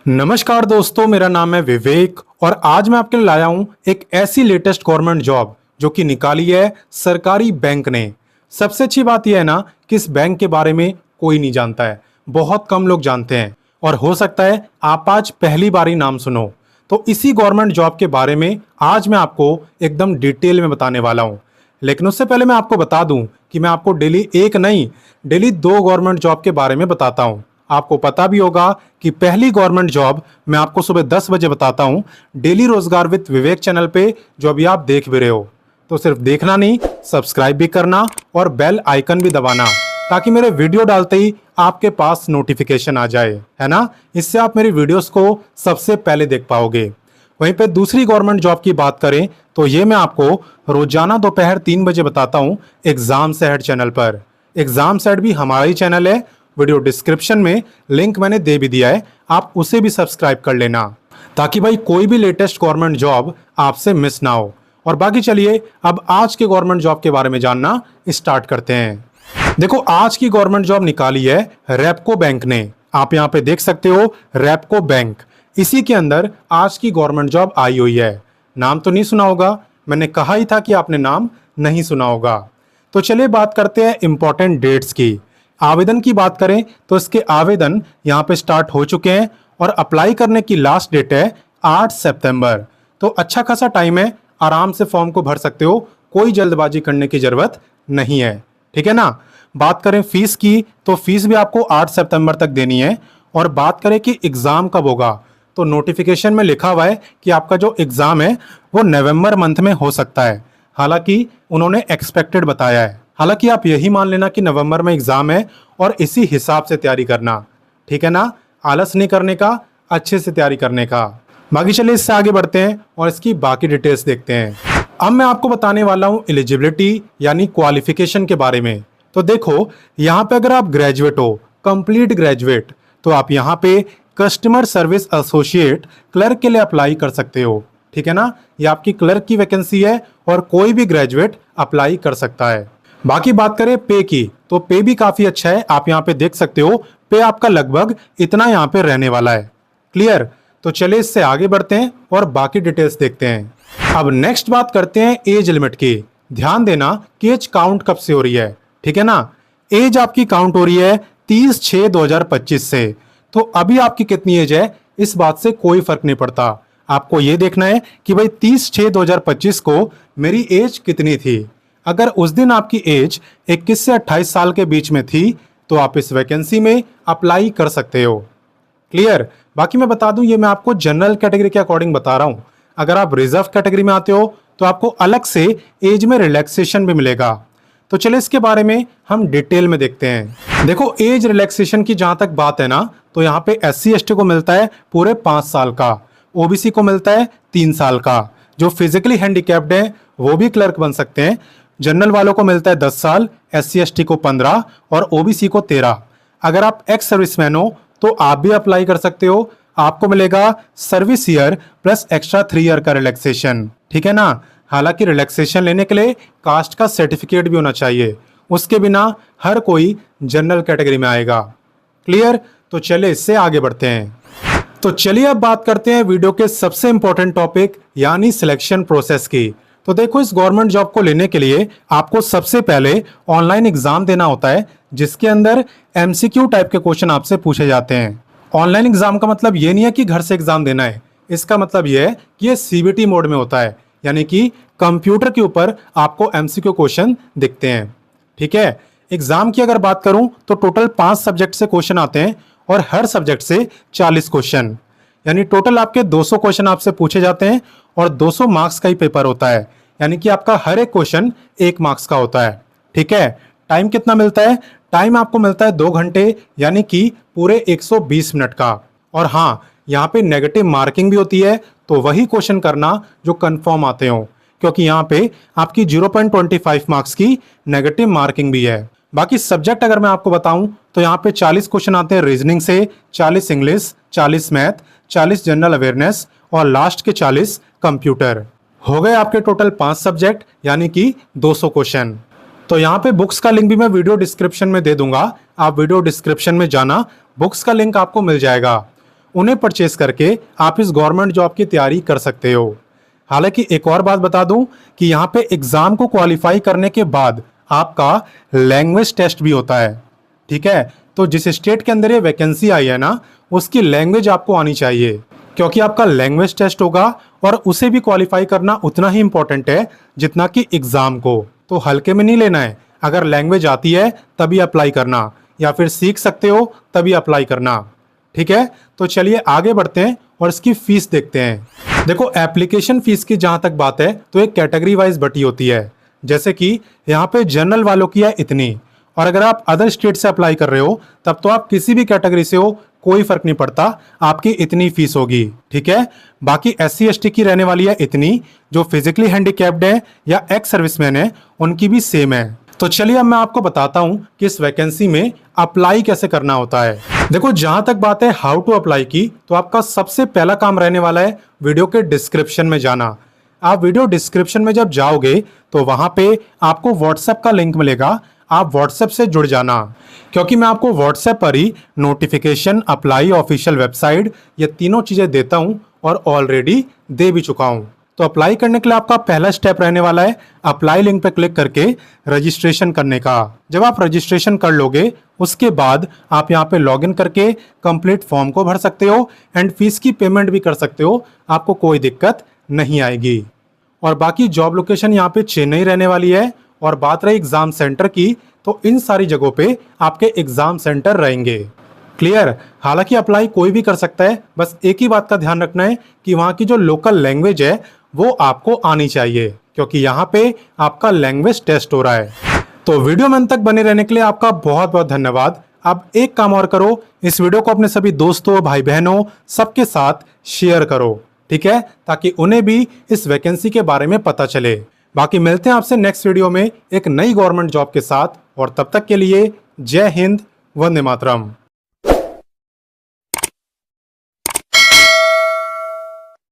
नमस्कार दोस्तों, मेरा नाम है विवेक और आज मैं आपके लिए लाया हूं एक ऐसी लेटेस्ट गवर्नमेंट जॉब जो कि निकाली है सरकारी बैंक ने। सबसे अच्छी बात यह है ना कि इस बैंक के बारे में कोई नहीं जानता है, बहुत कम लोग जानते हैं और हो सकता है आप आज पहली बार ही नाम सुनो। तो इसी गवर्नमेंट जॉब के बारे में आज मैं आपको एकदम डिटेल में बताने वाला हूँ। लेकिन उससे पहले मैं आपको बता दूं कि मैं आपको डेली एक नहीं, डेली दो गवर्नमेंट जॉब के बारे में बताता हूँ। आपको पता भी होगा कि पहली गवर्नमेंट जॉब मैं आपको सुबह 10 बजे बताता हूं डेली रोजगार विद विवेक चैनल पे, जो अभी आप देख भी रहे हो। तो सिर्फ देखना नहीं, सब्सक्राइब भी करना और बेल आइकन भी दबाना ताकि मेरे वीडियो डालते ही आपके पास नोटिफिकेशन आ जाए, है ना। इससे आप मेरी वीडियोस को सबसे पहले देख पाओगे। वहीं पे दूसरी गवर्नमेंट जॉब की बात करें तो ये मैं आपको रोजाना दोपहर 3 बजे बताता हूँ एग्जाम सेट चैनल पर। एग्जाम सेट भी हमारा ही चैनल है, वीडियो डिस्क्रिप्शन में लिंक मैंने दे भी दिया है, आप उसे भी सब्सक्राइब कर लेना ताकि भाई कोई भी लेटेस्ट गवर्नमेंट जॉब आपसे मिस ना हो। और बाकी चलिए अब आज के गवर्नमेंट जॉब के बारे में जानना स्टार्ट करते हैं। देखो, आज की गवर्नमेंट जॉब निकाली है रेपको बैंक ने। आप यहाँ पे देख सकते हो रेपको बैंक, इसी के अंदर आज की गवर्नमेंट जॉब आई हुई है। नाम तो नहीं सुना होगा, मैंने कहा ही था कि आपने नाम नहीं सुना होगा। तो चलिए बात करते हैं इंपॉर्टेंट डेट्स की। आवेदन की बात करें तो इसके आवेदन यहाँ पे स्टार्ट हो चुके हैं और अप्लाई करने की लास्ट डेट है 8 सितंबर। तो अच्छा खासा टाइम है, आराम से फॉर्म को भर सकते हो, कोई जल्दबाजी करने की जरूरत नहीं है, ठीक है ना। बात करें फीस की तो फीस भी आपको 8 सितंबर तक देनी है। और बात करें कि एग्जाम कब होगा तो नोटिफिकेशन में लिखा हुआ है कि आपका जो एग्जाम है वो नवंबर मंथ में हो सकता है। हालांकि उन्होंने एक्सपेक्टेड बताया है, हालांकि आप यही मान लेना कि नवंबर में एग्जाम है और इसी हिसाब से तैयारी करना, ठीक है ना। आलस नहीं करने का, अच्छे से तैयारी करने का। बाकी चलिए इससे आगे बढ़ते हैं और इसकी बाकी डिटेल्स देखते हैं। अब मैं आपको बताने वाला हूं एलिजिबिलिटी यानी क्वालिफिकेशन के बारे में। तो देखो, यहाँ पे अगर आप ग्रेजुएट हो, कंप्लीट ग्रेजुएट, तो आप यहाँ पे कस्टमर सर्विस एसोसिएट क्लर्क के लिए अप्लाई कर सकते हो, ठीक है ना। ये आपकी क्लर्क की वैकेंसी है और कोई भी ग्रेजुएट अप्लाई कर सकता है। बाकी बात करें पे की तो पे भी काफी अच्छा है, आप यहाँ पे देख सकते हो पे आपका लगभग इतना यहाँ पे रहने वाला है। क्लियर। तो चलिए इससे आगे बढ़ते हैं और बाकी डिटेल्स देखते हैं। अब नेक्स्ट बात करते हैं एज लिमिट की। ध्यान देना कि एज काउंट कब से हो रही है, ठीक है ना। एज आपकी काउंट हो रही है 30/6/2025 से। तो अभी आपकी कितनी एज है इस बात से कोई फर्क नहीं पड़ता, आपको ये देखना है कि भाई 30/6/2025 को मेरी एज कितनी थी। अगर उस दिन आपकी एज 21 से 28 साल के बीच में थी तो आप इस वैकेंसी में अप्लाई कर सकते हो। क्लियर। बाकी मैं बता दूं, ये मैं आपको जनरल कैटेगरी के अकॉर्डिंग बता रहा हूं। अगर आप रिजर्व कैटेगरी में आते हो तो आपको अलग से एज में रिलैक्सेशन भी मिलेगा। तो चलिए इसके बारे में हम डिटेल में देखते हैं। देखो, एज रिलैक्सेशन की जहां तक बात है ना, तो यहाँ पे SC/ST को मिलता है पूरे 5 साल का, OBC को मिलता है 3 साल का, जो फिजिकली हैंडीकैप्ड है वो भी क्लर्क बन सकते हैं। जनरल वालों को मिलता है 10 साल, SC/ST को 15 और OBC को 13। अगर आप एक्स सर्विसमैन हो तो आप भी अप्लाई कर सकते हो, आपको मिलेगा service year plus extra 3 year का रिलैक्सेशन, ठीक है ना। हालांकि रिलैक्सेशन लेने के लिए कास्ट का सर्टिफिकेट भी होना चाहिए, उसके बिना हर कोई जनरल कैटेगरी में आएगा। क्लियर। तो चलिए इससे आगे बढ़ते हैं। तो चलिए अब बात करते हैं वीडियो के सबसे इंपॉर्टेंट टॉपिक यानी सिलेक्शन प्रोसेस की। तो देखो, इस गवर्नमेंट जॉब को लेने के लिए आपको सबसे पहले ऑनलाइन एग्जाम देना होता है, जिसके अंदर MCQ टाइप के क्वेश्चन आपसे पूछे जाते हैं। ऑनलाइन एग्जाम का मतलब ये नहीं है कि घर से एग्जाम देना है, इसका मतलब ये है कि ये CBT मोड में होता है, यानी कि कंप्यूटर के ऊपर आपको MCQ क्वेश्चन दिखते हैं, ठीक है। एग्जाम की अगर बात करूं तो टोटल 5 सब्जेक्ट से क्वेश्चन आते हैं और हर सब्जेक्ट से 40 क्वेश्चन, यानी टोटल आपके 200 क्वेश्चन आपसे पूछे जाते हैं और 200 मार्क्स का ही पेपर होता है, यानी कि आपका हर एक क्वेश्चन 1 मार्क्स का होता है, ठीक है। टाइम कितना मिलता है? टाइम आपको मिलता है 2 घंटे, यानी कि पूरे 120 मिनट का। और हाँ, यहाँ पे नेगेटिव मार्किंग भी होती है, तो वही क्वेश्चन करना जो कंफर्म आते हो, क्योंकि यहाँ पे आपकी 0.25 मार्क्स की नेगेटिव मार्किंग भी है। बाकी सब्जेक्ट अगर मैं आपको बताऊं तो यहाँ पे 40 क्वेश्चन आते हैं रीजनिंग से, 40 इंग्लिश, 40 मैथ, 40 जनरल अवेयरनेस और लास्ट के 40 कंप्यूटर। हो गए आपके टोटल 5 सब्जेक्ट, यानी कि 200 क्वेश्चन। तो यहाँ पे बुक्स का लिंक भी मैं वीडियो डिस्क्रिप्शन में दे दूंगा, आप वीडियो डिस्क्रिप्शन में जाना, बुक्स का लिंक आपको मिल जाएगा। उन्हें परचेस करके आप इस गवर्नमेंट जॉब की तैयारी कर सकते हो। हालांकि एक और बात बता दूं कि यहाँ पे एग्जाम को क्वालिफाई करने के बाद आपका लैंग्वेज टेस्ट भी होता है। ठीक है, तो जिस स्टेट के अंदर ये वैकेंसी आई है ना, उसकी लैंग्वेज आपको आनी चाहिए, क्योंकि आपका लैंग्वेज टेस्ट होगा और उसे भी क्वालिफाई करना उतना ही इंपॉर्टेंट है जितना कि एग्जाम को। तो हल्के में नहीं लेना है। अगर लैंग्वेज आती है तभी अप्लाई करना, या फिर सीख सकते हो तभी अप्लाई करना। ठीक है, तो चलिए आगे बढ़ते हैं और इसकी फीस देखते हैं। देखो, एप्लीकेशन फीस की जहां तक बात है तो एक कैटेगरी वाइज बटी होती है। जैसे कि यहाँ पे जनरल वालों की है इतनी, और अगर आप अदर स्टेट से अप्लाई कर रहे हो तब तो आप किसी भी कैटेगरी से हो, कोई फर्क नहीं पड़ता, आपकी इतनी फीस होगी। ठीक है, बाकी SC ST की रहने वाली है इतनी, जो फिजिकली हैंडीकैप्ड है या एक्स सर्विसमैन है उनकी भी सेम है। तो चलिए अब मैं आपको बताता हूं कि इस वैकेंसी में अप्लाई कैसे करना होता है। देखो, जहां तक बात है हाउ टू अप्लाई की, तो आपका सबसे पहला काम रहने वाला है वीडियो के डिस्क्रिप्शन में जाना। आप वीडियो डिस्क्रिप्शन में जब जाओगे तो वहां पे आपको व्हाट्सएप का लिंक मिलेगा, आप व्हाट्सएप से जुड़ जाना, क्योंकि मैं आपको व्हाट्सएप पर ही नोटिफिकेशन, अप्लाई, ऑफिशियल वेबसाइट, ये तीनों चीजें देता हूं और ऑलरेडी दे भी चुका हूं। तो अप्लाई करने के लिए आपका पहला स्टेप रहने वाला है अप्लाई लिंक पे क्लिक करके रजिस्ट्रेशन करने का। जब आप रजिस्ट्रेशन कर लोगे उसके बाद आप यहाँ पे लॉगिन करके कंप्लीट फॉर्म को भर सकते हो एंड फीस की पेमेंट भी कर सकते हो, आपको कोई दिक्कत नहीं आएगी। और बाकी जॉब लोकेशन यहाँ पे चेन्नई रहने वाली है। और बात रही एग्जाम सेंटर की, तो इन सारी जगहों पे आपके एग्जाम सेंटर रहेंगे। क्लियर? हालांकि अप्लाई कोई भी कर सकता है, बस एक ही बात का ध्यान रखना है कि वहां की जो लोकल लैंग्वेज है वो आपको आनी चाहिए, क्योंकि यहाँ पे आपका लैंग्वेज टेस्ट हो रहा है। तो वीडियो में अंत तक बने रहने के लिए आपका बहुत बहुत धन्यवाद। अब एक काम और करो, इस वीडियो को अपने सभी दोस्तों, भाई बहनों सबके साथ शेयर करो। ठीक है, ताकि उन्हें भी इस वैकेंसी के बारे में पता चले। बाकी मिलते हैं आपसे नेक्स्ट वीडियो में एक नई गवर्नमेंट जॉब के साथ, और तब तक के लिए जय हिंद, वंदे मातरम।